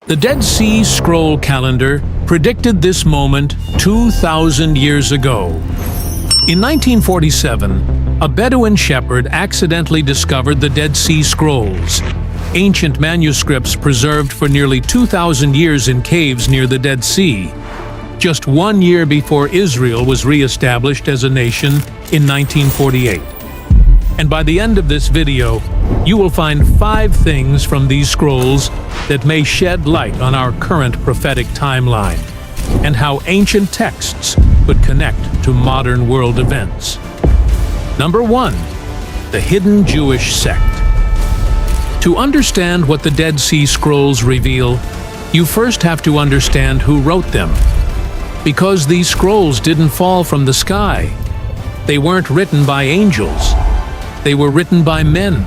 The Dead Sea Scroll calendar predicted this moment 2,000 years ago. In 1947, a Bedouin shepherd accidentally discovered the Dead Sea Scrolls, ancient manuscripts preserved for nearly 2,000 years in caves near the Dead Sea, just 1 year before Israel was re-established as a nation in 1948. And by the end of this video, you will find 5 things from these scrolls that may shed light on our current prophetic timeline and how ancient texts could connect to modern world events. Number 1. The hidden Jewish sect. To understand what the Dead Sea Scrolls reveal, you first have to understand who wrote them. Because these scrolls didn't fall from the sky. They weren't written by angels. They were written by men,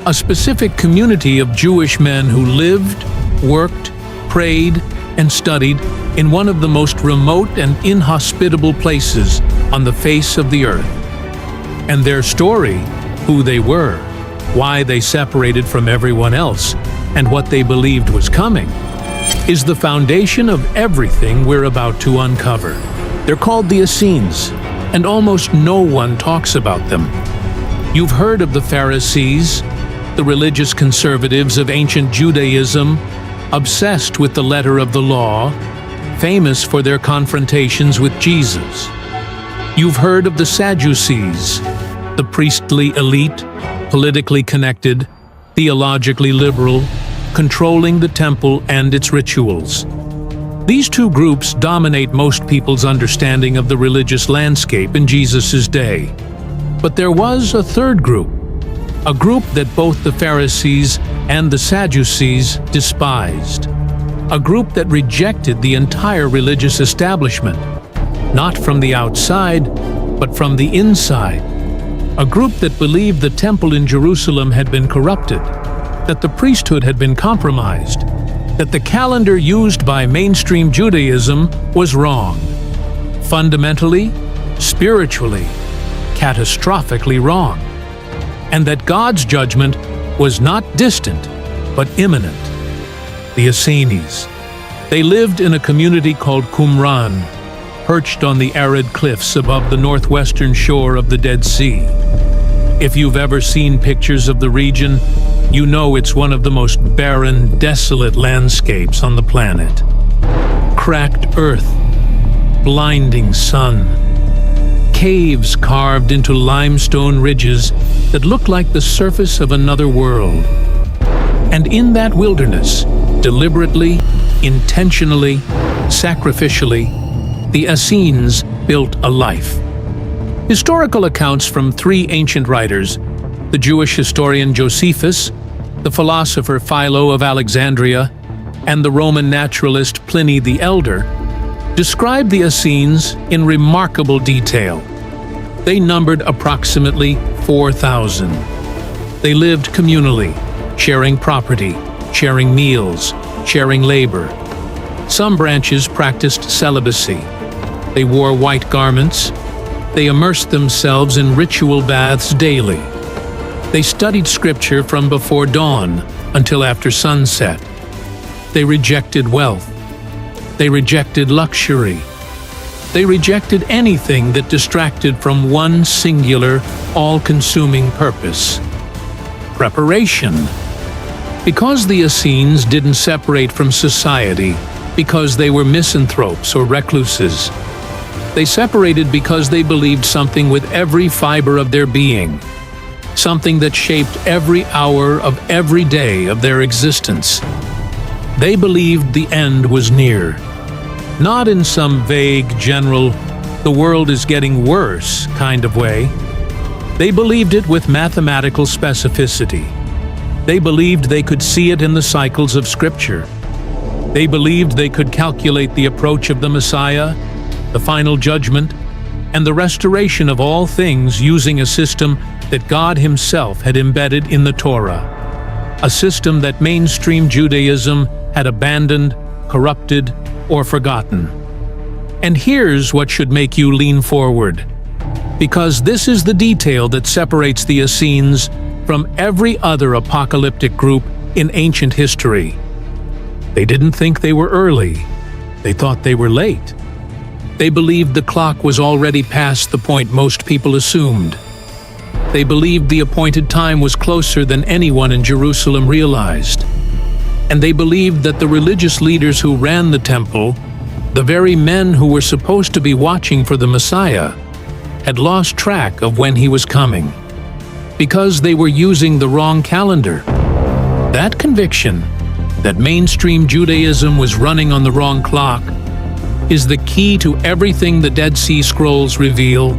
a specific community of Jewish men who lived, worked, prayed, and studied in one of the most remote and inhospitable places on the face of the earth. And their story, who they were, why they separated from everyone else, and what they believed was coming, is the foundation of everything we're about to uncover. They're called the Essenes, and almost no one talks about them. You've heard of the Pharisees, the religious conservatives of ancient Judaism, obsessed with the letter of the law, famous for their confrontations with Jesus. You've heard of the Sadducees, the priestly elite, politically connected, theologically liberal, controlling the temple and its rituals. These two groups dominate most people's understanding of the religious landscape in Jesus' day. But there was a third group, a group that both the Pharisees and the Sadducees despised, a group that rejected the entire religious establishment, not from the outside, but from the inside, a group that believed the temple in Jerusalem had been corrupted, that the priesthood had been compromised, that the calendar used by mainstream Judaism was wrong, fundamentally, spiritually, catastrophically wrong, and that God's judgment was not distant, but imminent. The Essenes. They lived in a community called Qumran, perched on the arid cliffs above the northwestern shore of the Dead Sea. If you've ever seen pictures of the region, you know it's one of the most barren, desolate landscapes on the planet. Cracked earth, blinding sun, caves carved into limestone ridges that look like the surface of another world. And in that wilderness, deliberately, intentionally, sacrificially, the Essenes built a life. Historical accounts from 3 ancient writers, the Jewish historian Josephus, the philosopher Philo of Alexandria, and the Roman naturalist Pliny the Elder, describe the Essenes in remarkable detail. They numbered approximately 4,000. They lived communally, sharing property, sharing meals, sharing labor. Some branches practiced celibacy. They wore white garments. They immersed themselves in ritual baths daily. They studied scripture from before dawn until after sunset. They rejected wealth. They rejected luxury. They rejected anything that distracted from one singular, all-consuming purpose: preparation. Because the Essenes didn't separate from society because they were misanthropes or recluses. They separated because they believed something with every fiber of their being, something that shaped every hour of every day of their existence. They believed the end was near. Not in some vague, general, the world is getting worse kind of way. They believed it with mathematical specificity. They believed they could see it in the cycles of Scripture. They believed they could calculate the approach of the Messiah, the final judgment, and the restoration of all things using a system that God Himself had embedded in the Torah, a system that mainstream Judaism had abandoned, corrupted, or forgotten. And here's what should make you lean forward, because this is the detail that separates the Essenes from every other apocalyptic group in ancient history. They didn't think they were early. They thought they were late. They believed the clock was already past the point most people assumed. They believed the appointed time was closer than anyone in Jerusalem realized. And they believed that the religious leaders who ran the temple, the very men who were supposed to be watching for the Messiah, had lost track of when he was coming, because they were using the wrong calendar. That conviction, that mainstream Judaism was running on the wrong clock, is the key to everything the Dead Sea Scrolls reveal,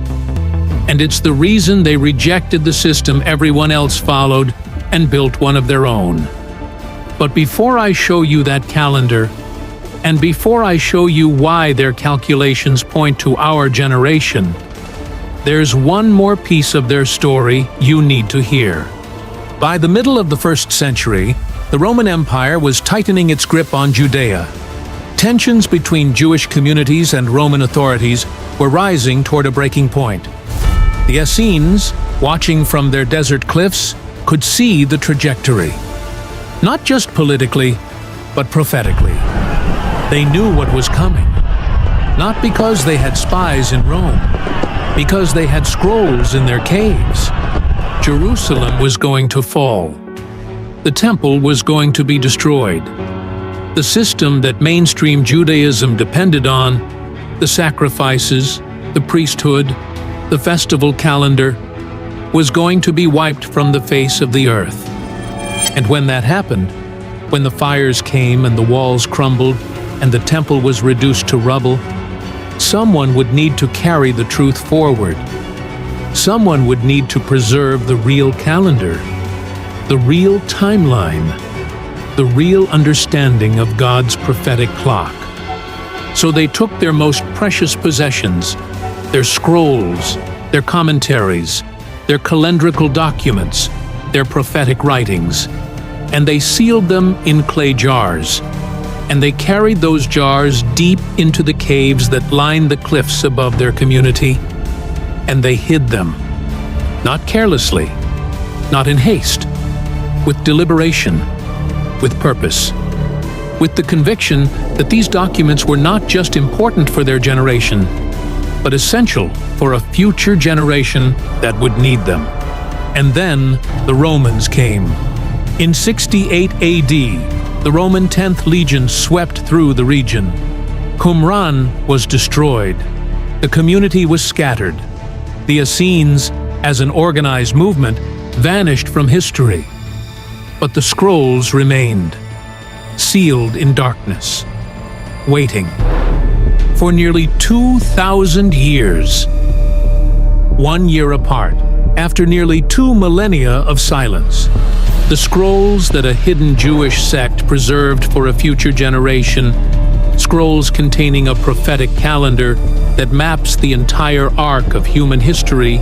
and it's the reason they rejected the system everyone else followed and built one of their own. But before I show you that calendar, and before I show you why their calculations point to our generation, there's one more piece of their story you need to hear. By the middle of the 1st century, the Roman Empire was tightening its grip on Judea. Tensions between Jewish communities and Roman authorities were rising toward a breaking point. The Essenes, watching from their desert cliffs, could see the trajectory. Not just politically, but prophetically. They knew what was coming. Not because they had spies in Rome, because they had scrolls in their caves. Jerusalem was going to fall. The temple was going to be destroyed. The system that mainstream Judaism depended on, the sacrifices, the priesthood, the festival calendar, was going to be wiped from the face of the earth. And when that happened, when the fires came and the walls crumbled and the temple was reduced to rubble, someone would need to carry the truth forward. Someone would need to preserve the real calendar, the real timeline, the real understanding of God's prophetic clock. So they took their most precious possessions, their scrolls, their commentaries, their calendrical documents, their prophetic writings, and they sealed them in clay jars, and they carried those jars deep into the caves that lined the cliffs above their community, and they hid them, not carelessly, not in haste, with deliberation, with purpose, with the conviction that these documents were not just important for their generation, but essential for a future generation that would need them. And then the Romans came. In 68 AD, the Roman 10th Legion swept through the region. Qumran was destroyed. The community was scattered. The Essenes, as an organized movement, vanished from history. But the scrolls remained, sealed in darkness, waiting. For nearly 2,000 years, 1 year apart, after nearly 2 millennia of silence, the scrolls that a hidden Jewish sect preserved for a future generation, scrolls containing a prophetic calendar that maps the entire arc of human history,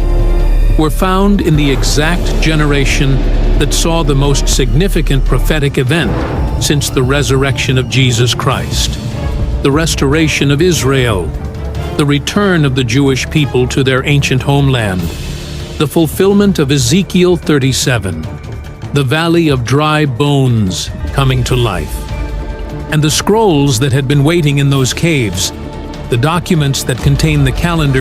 were found in the exact generation that saw the most significant prophetic event since the resurrection of Jesus Christ, the restoration of Israel, the return of the Jewish people to their ancient homeland, the fulfillment of Ezekiel 37, the valley of dry bones coming to life, and the scrolls that had been waiting in those caves, the documents that contain the calendar